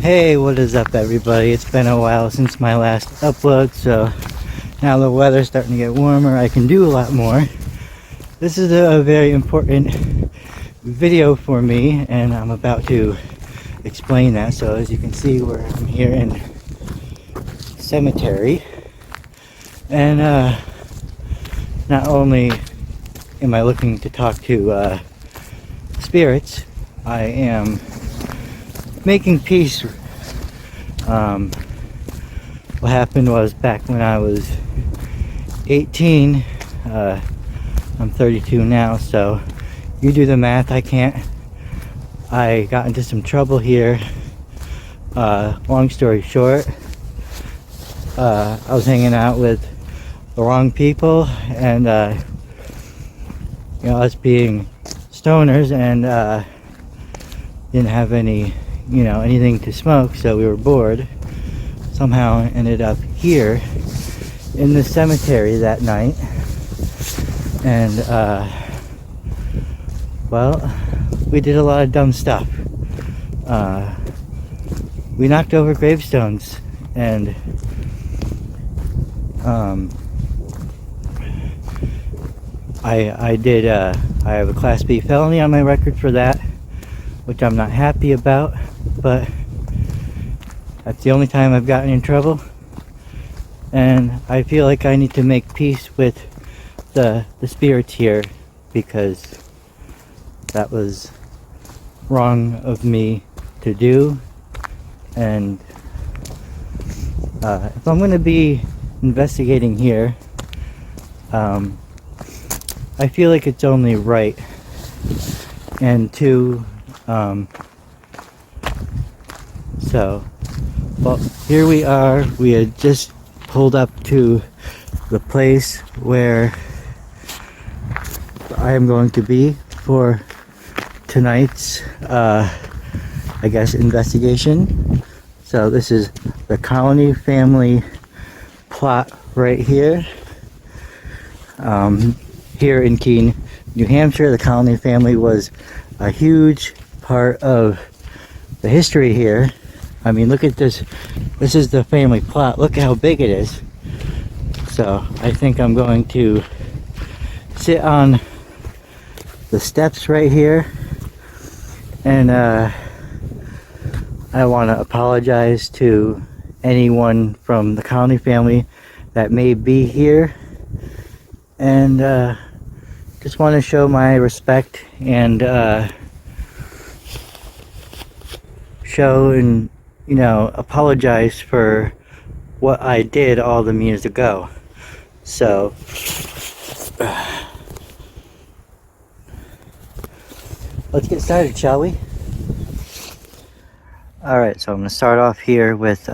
Hey, what is up everybody? It's been a while since my last upload, so now the weather's starting to get warmer, I can do a lot more. This is a very important video for me, and I'm about to explain that. So as you can see, I'm here in cemetery, and not only am I looking to talk to spirits, I am making peace. What happened was, back when I was 18, I'm 32 now, so you do the math. I got into some trouble here. Long story short, I was hanging out with the wrong people, and us being stoners, and didn't have anything to smoke, so we were bored. Somehow ended up here in the cemetery that night, and well, we did a lot of dumb stuff. We knocked over gravestones, and I have a Class B felony on my record for that, which I'm not happy about, but that's the only time I've gotten in trouble, and I feel like I need to make peace with the spirits here, because that was wrong of me to do. And if I'm going to be investigating here, I feel like it's only right. And well, here we are. We had just pulled up to the place where I am going to be for tonight's, I guess, investigation. So this is the Colony family plot right here. Here in Kyan, New Hampshire, the Colony family was a huge part of the history here. I mean, look at this. This is the family plot. Look how big it is. So I think I'm going to sit on the steps right here, and I want to apologize to anyone from the Colony family that may be here, and just want to show my respect and show and apologize for what I did all them years ago. So let's get started, shall we? Alright, so I'm going to start off here with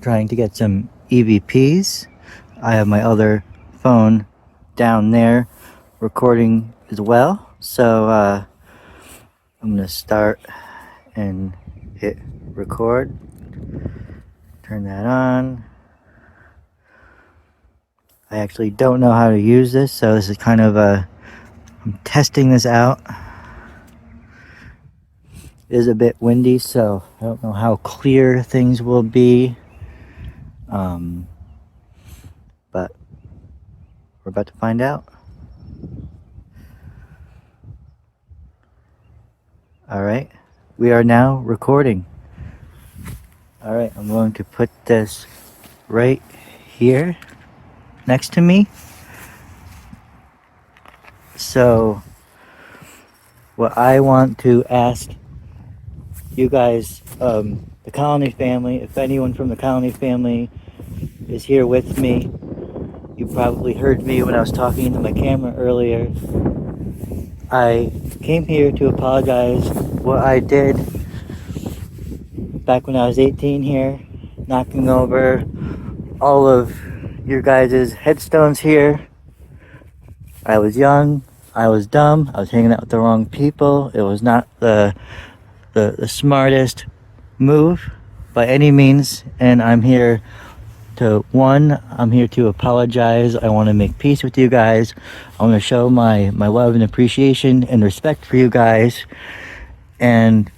trying to get some EVPs. I have my other phone down there recording as well, so I'm going to start and hit record. Turn that on. I actually don't know how to use this, so this is kind of I'm testing this out. It is a bit windy, so I don't know how clear things will be, but we're about to find out. Alright, we are now recording. Alright, I'm going to put this right here next to me. So what I want to ask you guys, the Colony family, if anyone from the Colony family is here with me, you probably heard me when I was talking into my camera earlier. I came here to apologize what I did back when I was 18 here, knocking over all of your guys' headstones here. I was young, I was dumb, I was hanging out with the wrong people. It was not the smartest move by any means, and I'm here to apologize. I want to make peace with you guys. I want to show my love and appreciation and respect for you guys, and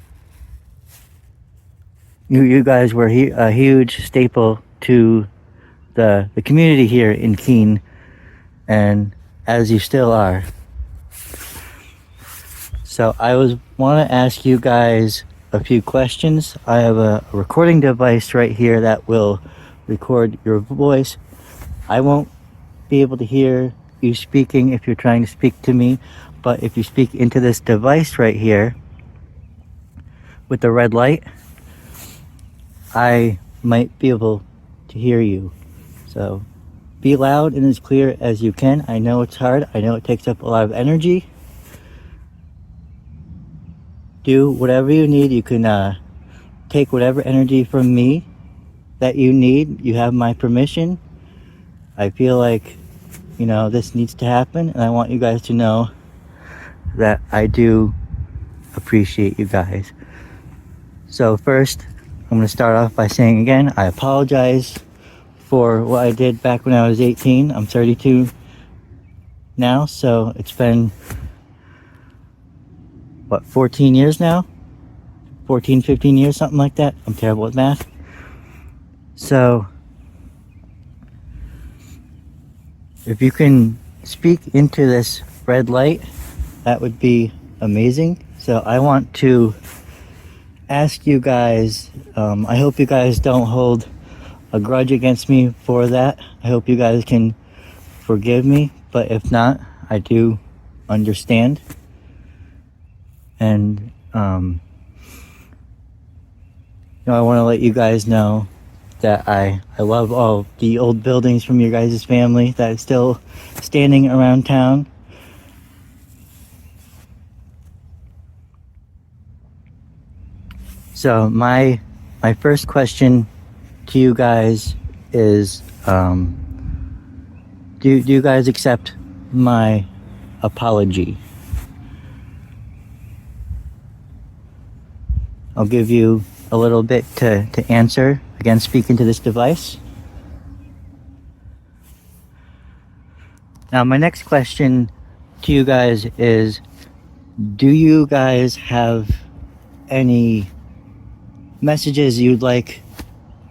you guys were a huge staple to the community here in Kyan, and as you still are. So I want to ask you guys a few questions. I have a recording device right here that will record your voice. I won't be able to hear you speaking if you're trying to speak to me, but if you speak into this device right here with the red light, I might be able to hear you. So be loud and as clear as you can. I know it's hard. I know it takes up a lot of energy. Do whatever you need. You can take whatever energy from me that you need. You have my permission. I feel like, you know, this needs to happen, and I want you guys to know that I do appreciate you guys. So first, I'm going to start off by saying again, I apologize for what I did back when I was 18. I'm 32 now, so it's been, what, 14 years now? 14, 15 years, something like that. I'm terrible with math. So, if you can speak into this red light, that would be amazing. So I want to ask you guys, I hope you guys don't hold a grudge against me for that. I hope you guys can forgive me, but if not, I do understand. And you know, I want to let you guys know that I love all the old buildings from your guys' family that is still standing around town. So my first question to you guys is, do you guys accept my apology? I'll give you a little bit to answer. Again, speak into this device. Now, my next question to you guys is, do you guys have any messages you'd like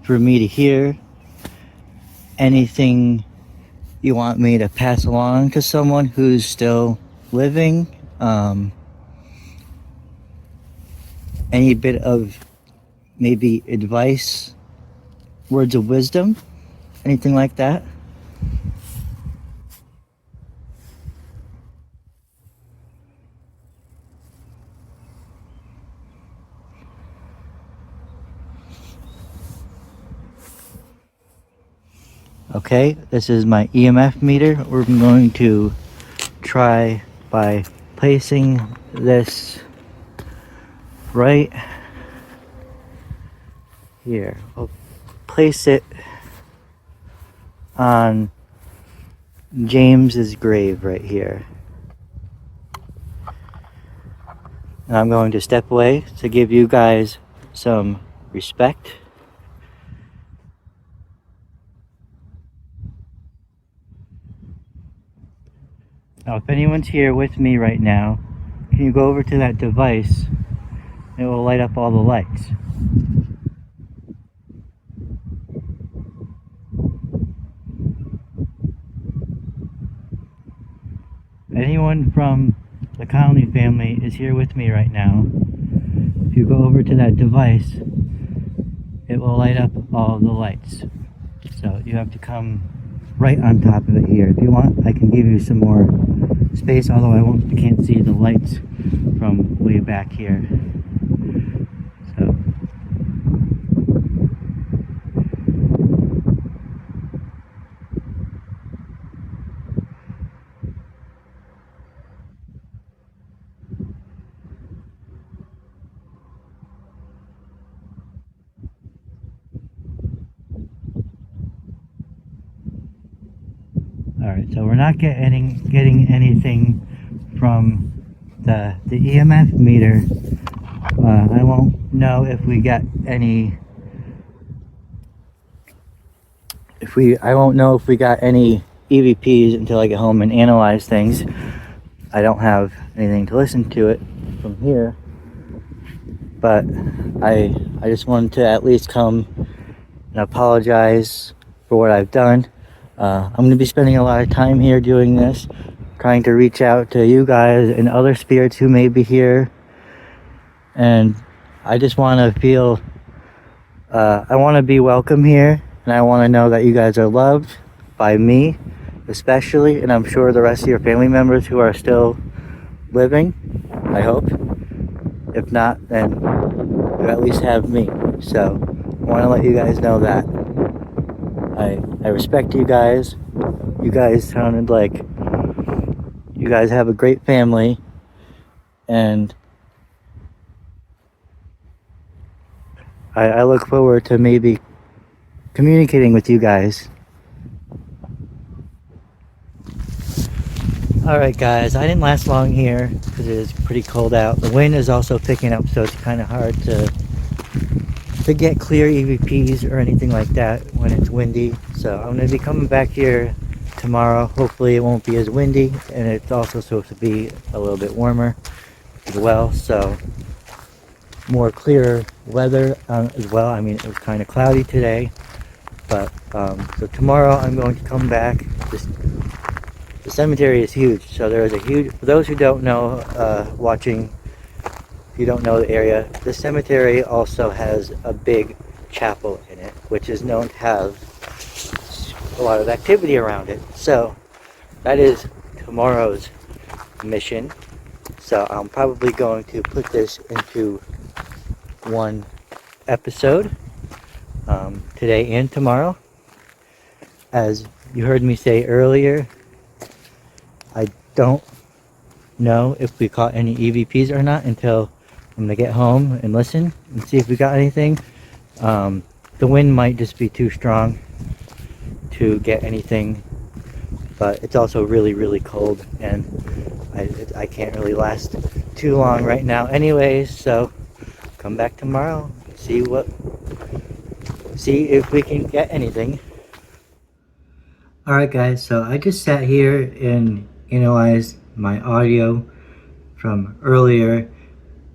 for me to hear? Anything you want me to pass along to someone who's still living? Any bit of maybe advice, words of wisdom, anything like that? Okay, this is my EMF meter. We're going to try by placing this right here. I'll place it on James's grave right here. And I'm going to step away to give you guys some respect. Now, if anyone's here with me right now, can you go over to that device? It will light up all the lights. Anyone from the Connolly family is here with me right now. If you go over to that device, it will light up all the lights. So you have to come right on top of it here. If you want, I can give you some more space, although I can't see the lights from way back here. So alright, so we're not getting anything from the EMF meter. I won't know if we got any. I won't know if we got any EVPs until I get home and analyze things. I don't have anything to listen to it from here, but I I just wanted to at least come and apologize for what I've done. I'm going to be spending a lot of time here doing this, trying to reach out to you guys and other spirits who may be here. And I just want to feel, I want to be welcome here, and I want to know that you guys are loved by me especially, and I'm sure the rest of your family members who are still living, I hope. If not, then you at least have me. So I want to let you guys know that I respect you guys. You guys sounded like you guys have a great family, and I look forward to maybe communicating with you guys. Alright guys, I didn't last long here because it is pretty cold out. The wind is also picking up, so it's kind of hard to get clear EVPs or anything like that when it's windy. So I'm going to be coming back here tomorrow. Hopefully it won't be as windy, and it's also supposed to be a little bit warmer as well. So more clear weather as well. I mean, it was kind of cloudy today, but so tomorrow I'm going to come back. The cemetery is huge, so there is a huge, for those who don't know, watching, if you don't know the area, the cemetery also has a big chapel in it, which is known to have a lot of activity around it. So that is tomorrow's mission. So I'm probably going to put this into one episode, today and tomorrow. As you heard me say earlier, I don't know if we caught any EVPs or not until I'm gonna get home and listen and see if we got anything. The wind might just be too strong to get anything, but it's also really cold, and I can't really last too long right now anyways. So come back tomorrow, see if we can get anything. Alright guys, so I just sat here and analyzed my audio from earlier,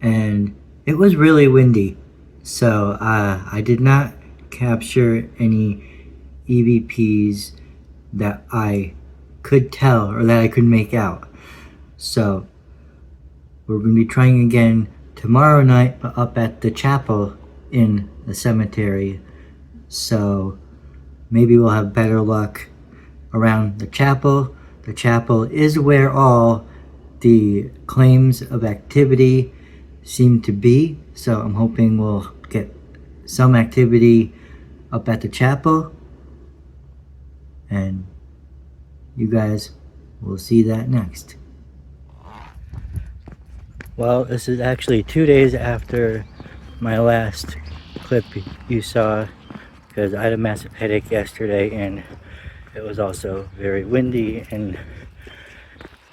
and it was really windy. So I did not capture any EVPs that I could tell or that I could make out. So we're going to be trying again tomorrow night, but up at the chapel in the cemetery. So maybe we'll have better luck around the chapel. The chapel is where all the claims of activity seem to be. So I'm hoping we'll get some activity up at the chapel, and you guys will see that next. Well, this is actually 2 days after my last clip you saw, because I had a massive headache yesterday, and it was also very windy and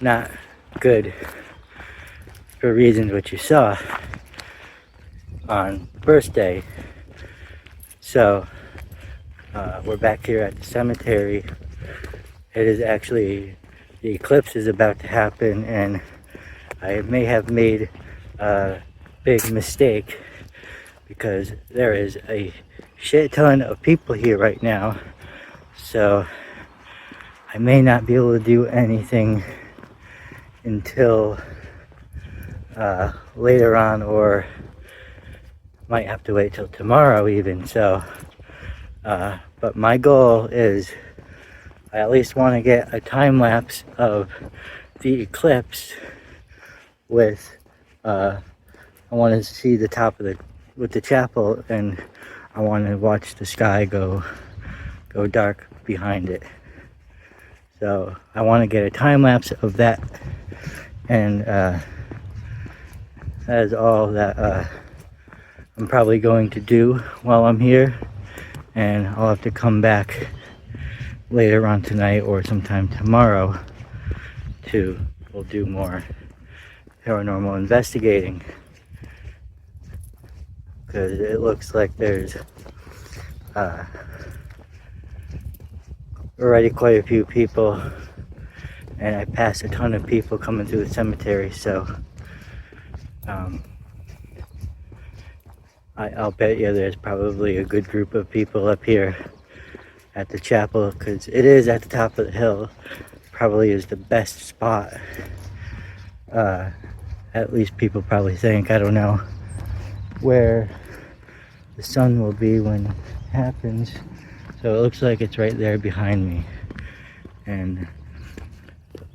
not good for reasons which you saw on the first day. So we're back here at the cemetery. It is actually, the eclipse is about to happen, and I may have made a big mistake because there is a shit ton of people here right now. So I may not be able to do anything until later on, or might have to wait till tomorrow even. So but my goal is, I at least want to get a time lapse of the eclipse with I want to see the top of the chapel, and I want to watch the sky go dark behind it. So I want to get a time lapse of that, and that is all that I'm probably going to do while I'm here, and I'll have to come back later on tonight or sometime tomorrow we'll do more paranormal investigating, because it looks like there's already quite a few people, and I passed a ton of people coming through the cemetery. So I'll bet you there's probably a good group of people up here at the chapel, because it is at the top of the hill. Probably is the best spot. At least people probably think. I don't know where the sun will be when it happens. So it looks like it's right there behind me. And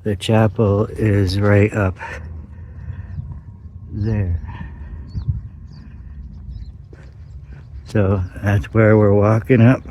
the chapel is right up there. So that's where we're walking up.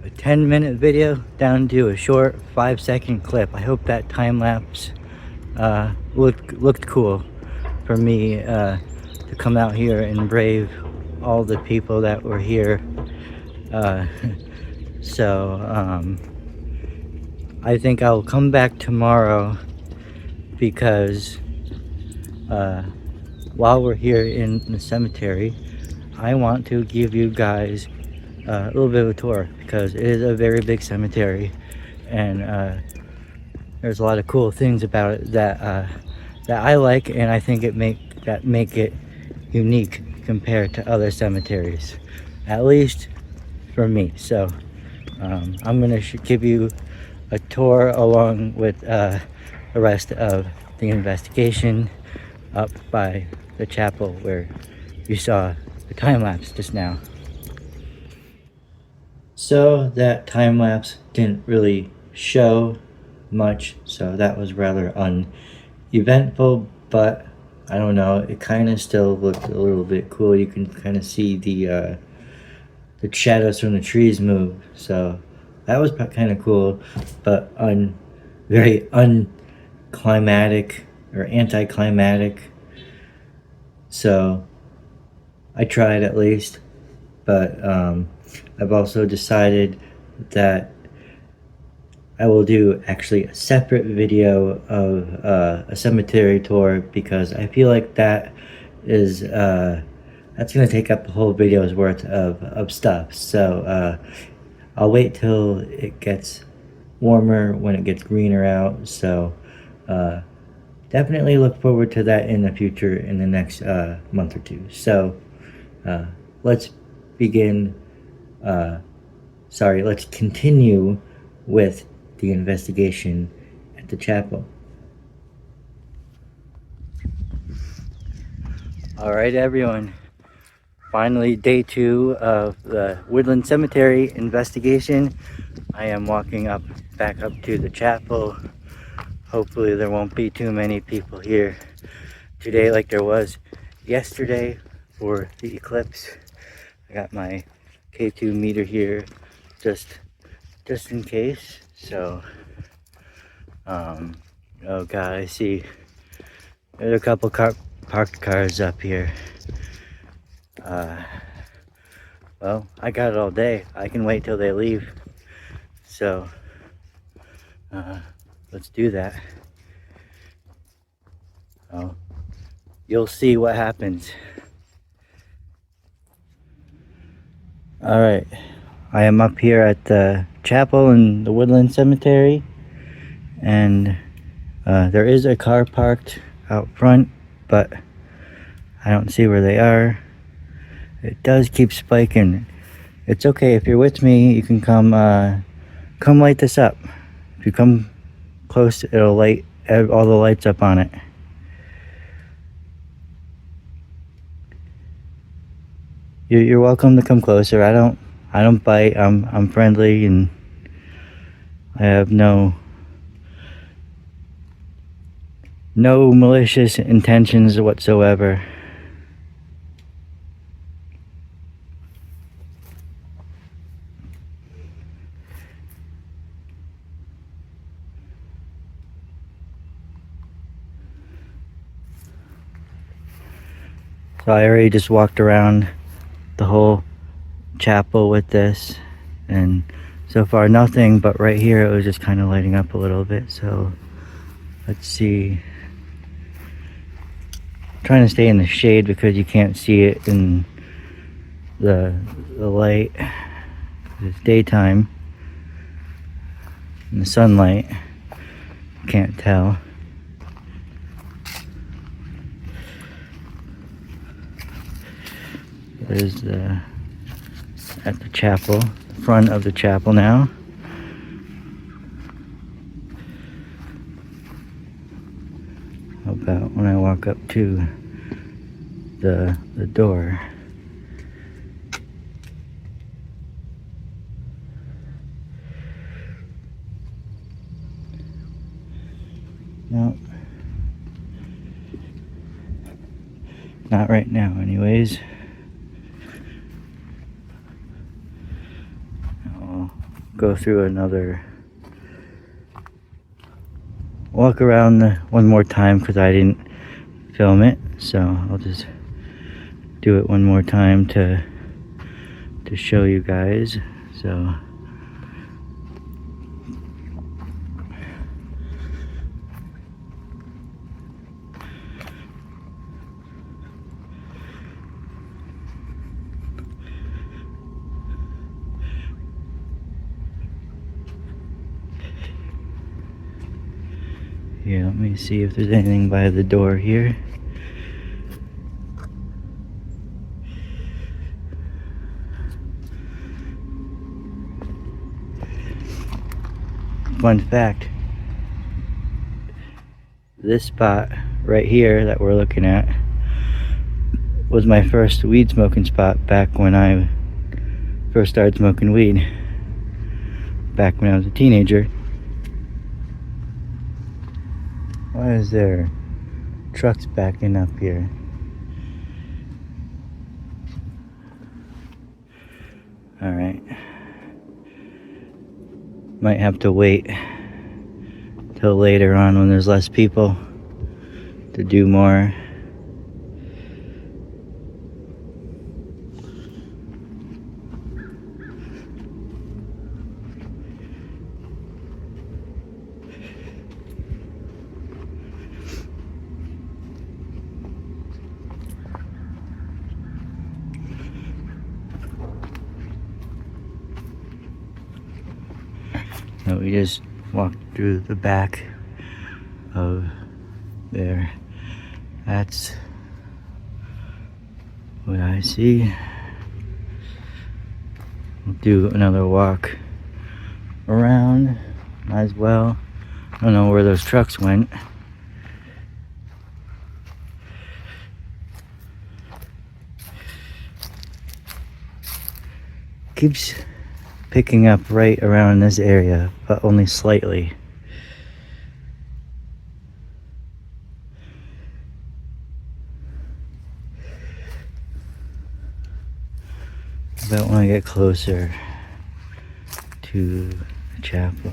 A 10-minute video down to a short 5-second clip. I hope that time lapse looked cool for me to come out here and brave all the people that were here. I think I'll come back tomorrow, because while we're here in the cemetery, I want to give you guys a little bit of a tour, because it is a very big cemetery, and there's a lot of cool things about it that I like, and I think make it unique compared to other cemeteries, at least for me. So I'm gonna give you a tour along with the rest of the investigation up by the chapel where you saw the time lapse just now. So that time lapse didn't really show much, so that was rather uneventful, but I don't know, it kind of still looked a little bit cool. You can kind of see the shadows from the trees move, so that was kind of cool, but very unclimactic or anticlimactic. So I tried at least, but I've also decided that I will do actually a separate video of a cemetery tour, because I feel like that is that's gonna take up a whole video's worth of stuff. So I'll wait till it gets warmer, when it gets greener out. So definitely look forward to that in the future, in the next month or two. So let's continue with the investigation at the chapel. All right, everyone. Finally, day 2 of the Woodland Cemetery investigation. I am walking back up to the chapel. Hopefully there won't be too many people here today like there was yesterday for the eclipse. I got my K2 meter here just in case. So oh god, I see there's a couple parked cars up here. Well, I got it all day. I can wait till they leave. So let's do that. Oh, you'll see what happens. All right, I am up here at the chapel in the Woodland Cemetery, and there is a car parked out front, but I don't see where they are. It does keep spiking. It's okay, if you're with me, you can come light this up. If you come close, it'll light all the lights up on it. You're welcome to come closer. I don't bite. I'm friendly, and I have no malicious intentions whatsoever. So I already just walked around the whole chapel with this, and so far nothing, but right here it was just kind of lighting up a little bit. So Let's see. I'm trying to stay in the shade because you can't see it in the light. It's daytime. In the sunlight, can't tell. There's at the chapel, front of the chapel now. How about when I walk up to the door? No. Not right now, anyways. I'll go through another walk around one more time because I didn't film it, so I'll just do it one more time to show you guys. So here, let me see if there's anything by the door here. Fun fact, this spot right here that we're looking at was my first weed smoking spot back when I first started smoking weed, back when I was a teenager. Why is there trucks backing up here? Alright. Might have to wait till later on when there's less people to do more. So we just walked through the back of there. That's what I see. We'll do another walk around. Might as well. I don't know where those trucks went. Keeps picking up right around this area, but only slightly. But when I get closer to the chapel,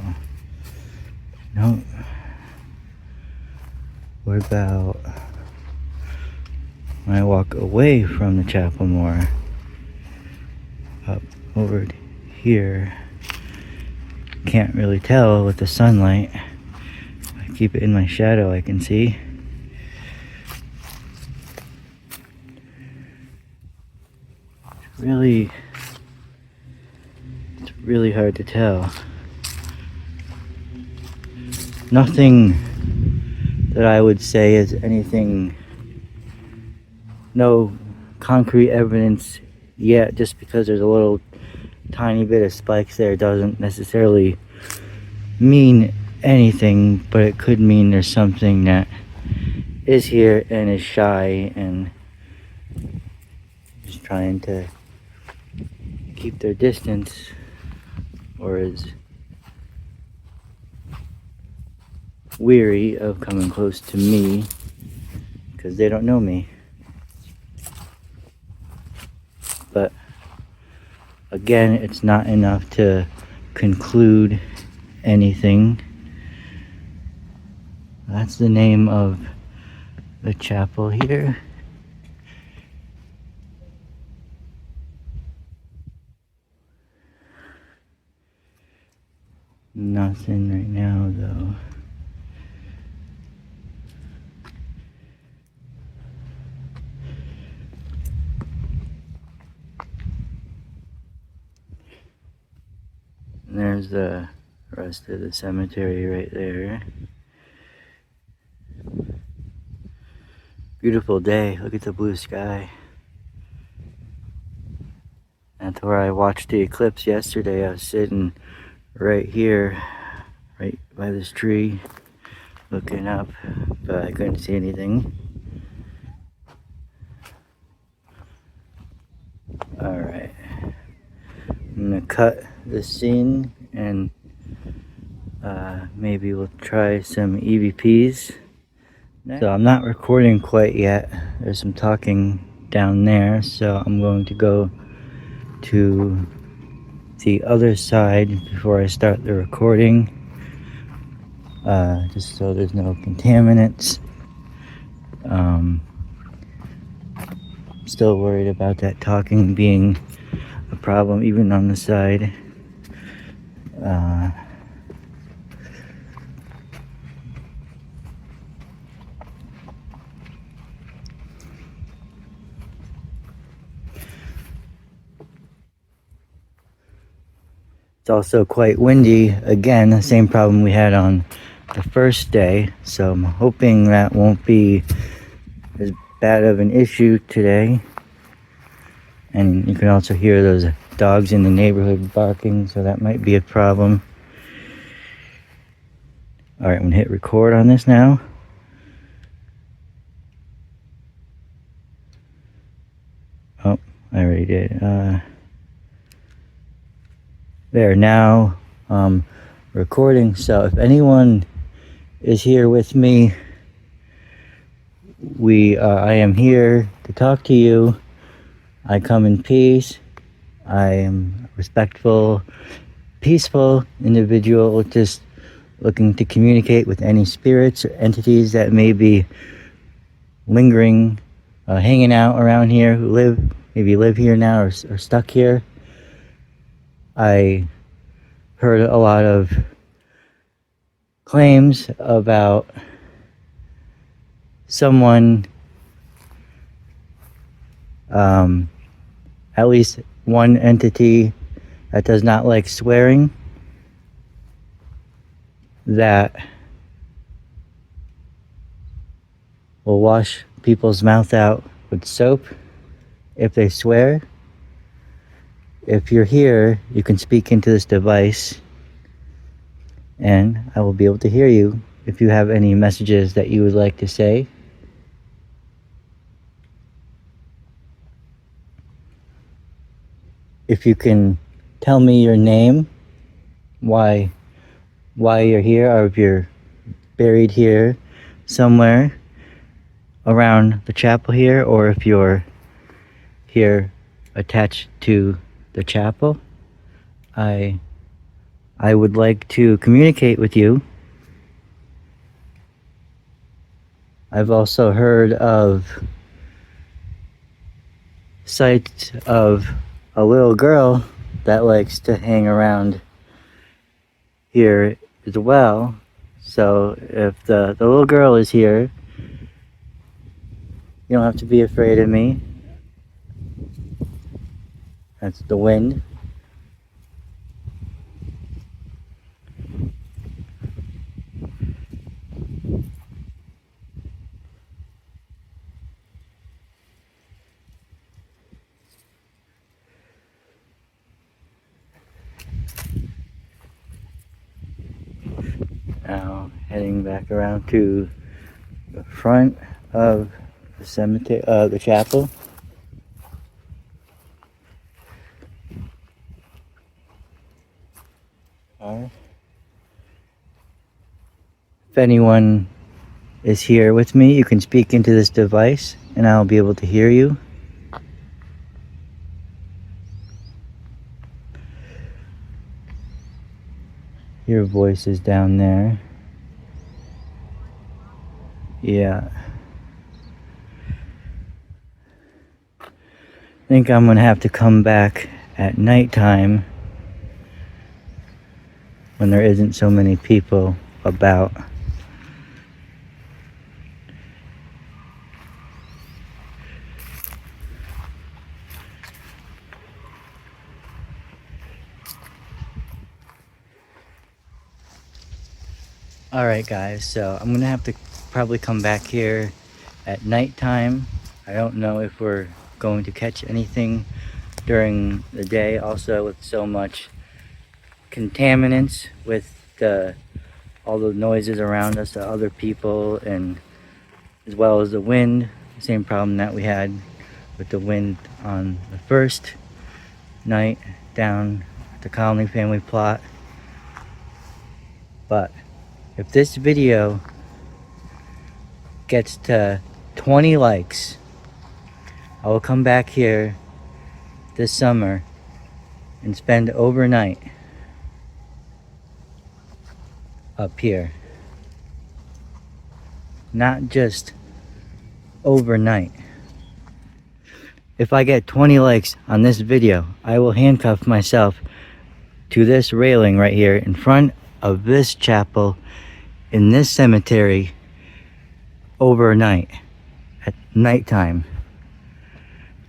no. What about when I walk away from the chapel more, up over here? Can't really tell with the sunlight. If I keep it in my shadow, I can see. It's really hard to tell. Nothing that I would say is anything, no concrete evidence yet. Just because there's a little tiny bit of spikes there doesn't necessarily mean anything, but it could mean there's something that is here and is shy and is trying to keep their distance, or is weary of coming close to me because they don't know me. But again, it's not enough to conclude anything. That's the name of the chapel here. Nothing right now though. there's the rest of the cemetery right there. Beautiful day. Look at the blue sky. That's where I watched the eclipse yesterday. I was sitting right here, right by this tree, looking up, but I couldn't see anything. Alright. I'm gonna cut this scene and maybe we'll try some EVPs. So I'm not recording quite yet. There's some talking down there, so I'm going to go to the other side before I start the recording, just so there's no contaminants. Still worried about that talking being a problem even on the side. It's also quite windy. Again, the same problem we had on the first day, so I'm hoping that won't be as bad of an issue today. And you can also hear those dogs in the neighborhood barking, so that might be a problem. Alright, I'm gonna hit record on this now. Oh, I already did. There, now recording. So if anyone is here with me, I am here to talk to you. I come in peace. I am a respectful, peaceful individual, just looking to communicate with any spirits or entities that may be lingering, hanging out around here, who maybe live here now or stuck here. I heard a lot of claims about someone, at least one entity that does not like swearing, that will wash people's mouth out with soap if they swear. If you're here, you can speak into this device and I will be able to hear you if you have any messages that you would like to say. If you can tell me your name, why you're here, or if you're buried here somewhere around the chapel here, or if you're here attached to the chapel, I would like to communicate with you. I've also heard of sights of a little girl that likes to hang around here as well. So if the little girl is here, you don't have to be afraid of me. That's the wind. Now heading back around to the front of the cemetery, the chapel. If anyone is here with me, you can speak into this device and I'll be able to hear you. Your voice is down there. Yeah. I think I'm gonna have to come back at nighttime when there isn't so many people about. Alright guys, so I'm gonna have to probably come back here at nighttime. I don't know if we're going to catch anything during the day, also with so much contaminants with all the noises around us, the other people, and as well as the wind. Same problem that we had with the wind on the first night down at the Colony family plot. But if this video gets to 20 likes, I will come back here this summer and spend overnight up here. Not just overnight. If I get 20 likes on this video, I will handcuff myself to this railing right here in front of this chapel in this cemetery overnight at nighttime.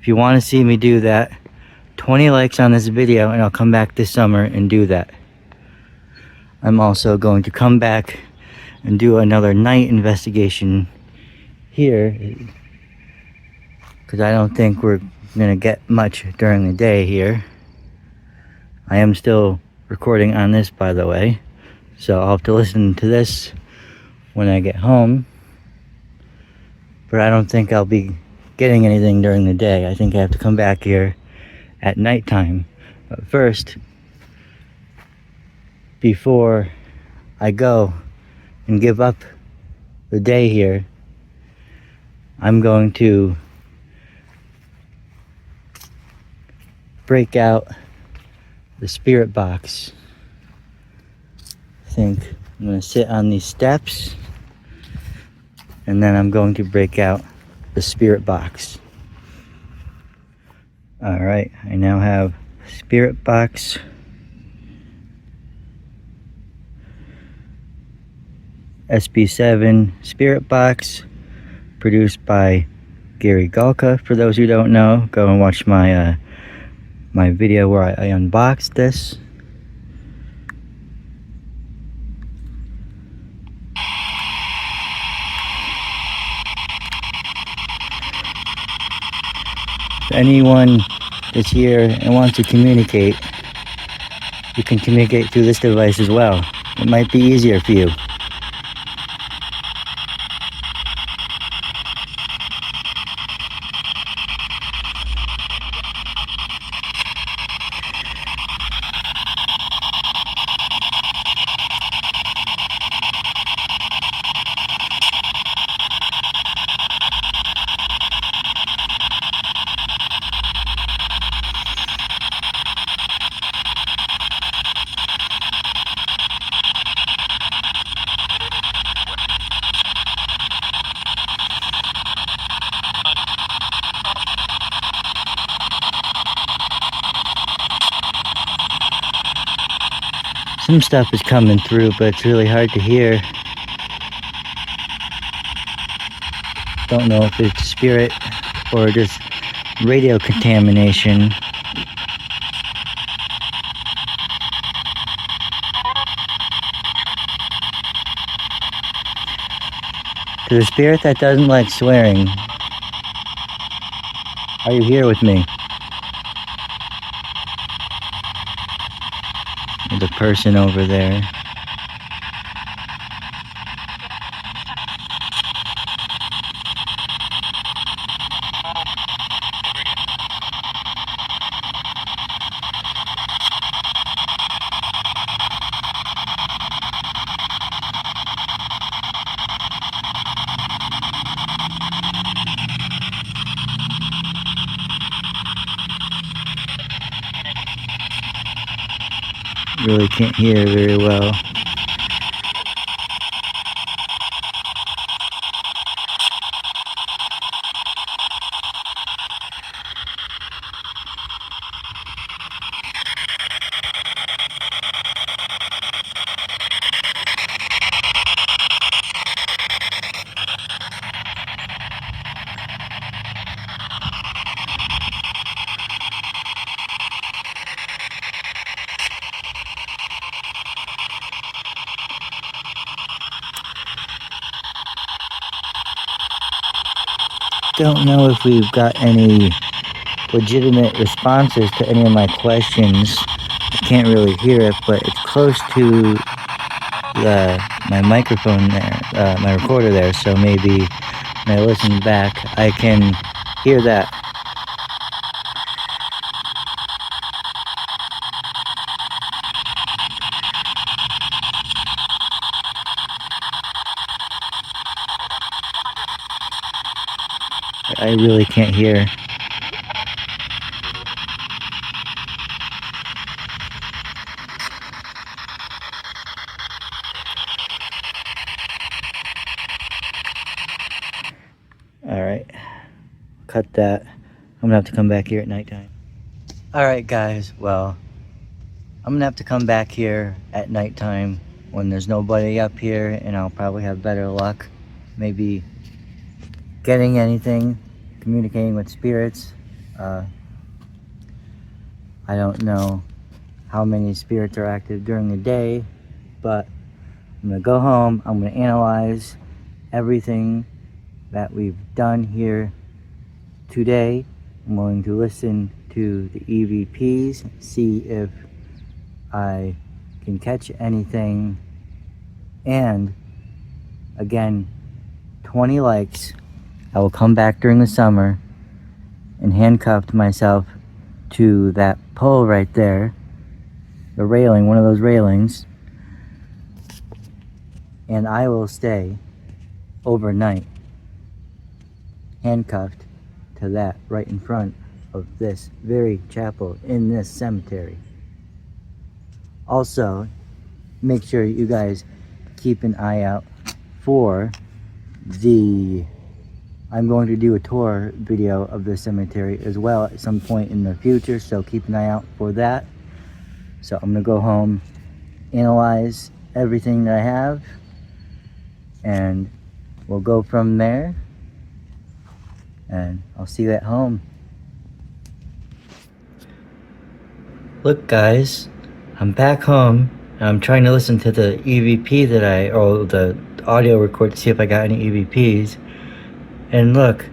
If you want to see me do that, 20 likes on this video and I'll come back this summer and do that. I'm also going to come back and do another night investigation here because I don't think we're gonna get much during the day here. I am still recording on this, by the way, so I'll have to listen to this when I get home, but I don't think I'll be getting anything during the day. I think I have to come back here at nighttime. But first, before I go and give up the day here, I'm going to break out the spirit box. I think I'm going to sit on these steps and then I'm going to break out the spirit box. Alright, I now have spirit box. SB7 spirit box, produced by Gary Galka. For those who don't know, go and watch my my video where I unboxed this. If anyone is here and wants to communicate, you can communicate through this device as well. It might be easier for you. Some stuff is coming through, but it's really hard to hear. Don't know if it's spirit or just radio contamination. To the spirit that doesn't like swearing, are you here with me? There's a person over there. Really can't hear very well. don't know if we've got any legitimate responses to any of my questions. I can't really hear it, but it's close to my microphone there, my recorder there, so maybe when I listen back, I can hear that. I really can't hear. Alright, cut that. I'm gonna have to come back here at nighttime. Alright guys, well, I'm gonna have to come back here at nighttime when there's nobody up here, and I'll probably have better luck. Maybe getting anything, communicating with spirits. I don't know how many spirits are active during the day, but I'm gonna go home, I'm gonna analyze everything that we've done here today. I'm going to listen to the EVPs, see if I can catch anything, and again, 20 likes. I will come back during the summer and handcuff myself to that pole right there, the railing, one of those railings, and I will stay overnight handcuffed to that right in front of this very chapel in this cemetery. Also, make sure you guys keep an eye out for I'm going to do a tour video of the cemetery as well at some point in the future, so keep an eye out for that. So I'm gonna go home, analyze everything that I have, and we'll go from there, and I'll see you at home. Look guys, I'm back home, and I'm trying to listen to the EVP or the audio record to see if I got any EVPs. And look,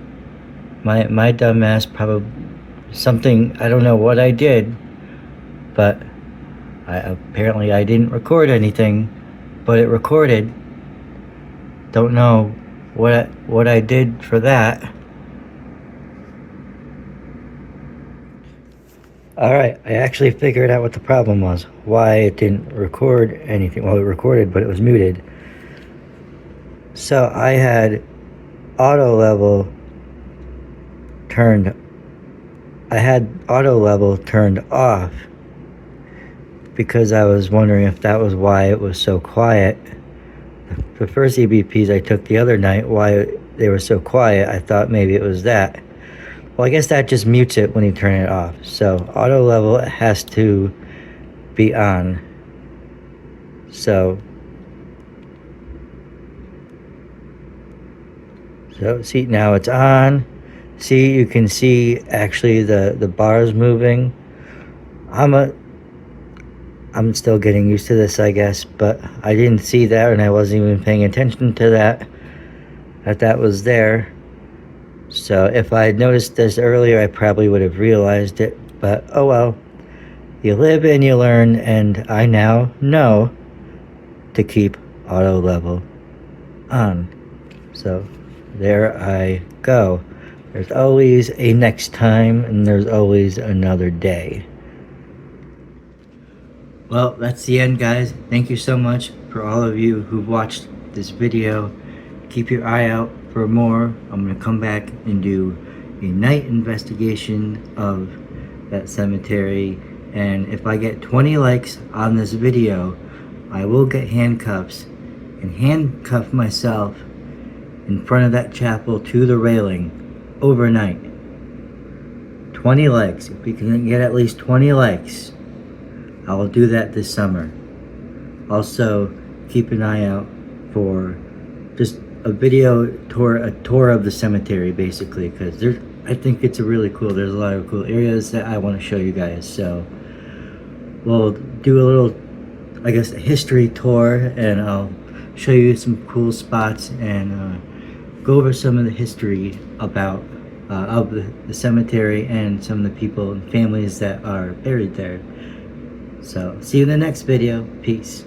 my dumb ass probably something, I don't know what I did, but apparently I didn't record anything, but it recorded. Don't know what I did for that. Alright, I actually figured out what the problem was, why it didn't record anything. Well, it recorded, but it was muted. So I had auto level turned off because I was wondering if that was why it was so quiet. The first EVPs I took the other night, why they were so quiet, I thought maybe it was that. Well, I guess that just mutes it when you turn it off. So auto level has to be on. So see, now it's on. See, you can see actually the bars moving. I'm still getting used to this, I guess, but I didn't see that, and I wasn't even paying attention to that was there. So if I had noticed this earlier, I probably would have realized it, but oh well. You live and you learn, and I now know to keep auto level on. So there I go. There's always a next time, and there's always another day. Well, that's the end, guys. Thank you so much for all of you who've watched this video. Keep your eye out for more. I'm going to come back and do a night investigation of that cemetery. And if I get 20 likes on this video, I will get handcuffs and handcuff myself in front of that chapel to the railing overnight. 20 likes. If we can get at least 20 likes, I will do that this summer. Also, keep an eye out for just a video tour, a tour of the cemetery, basically, because I think it's there's a lot of cool areas that I want to show you guys. So we'll do a little, I guess, a history tour, and I'll show you some cool spots and go over some of the history about of the cemetery and some of the people and families that are buried there. So see you in the next video. Peace.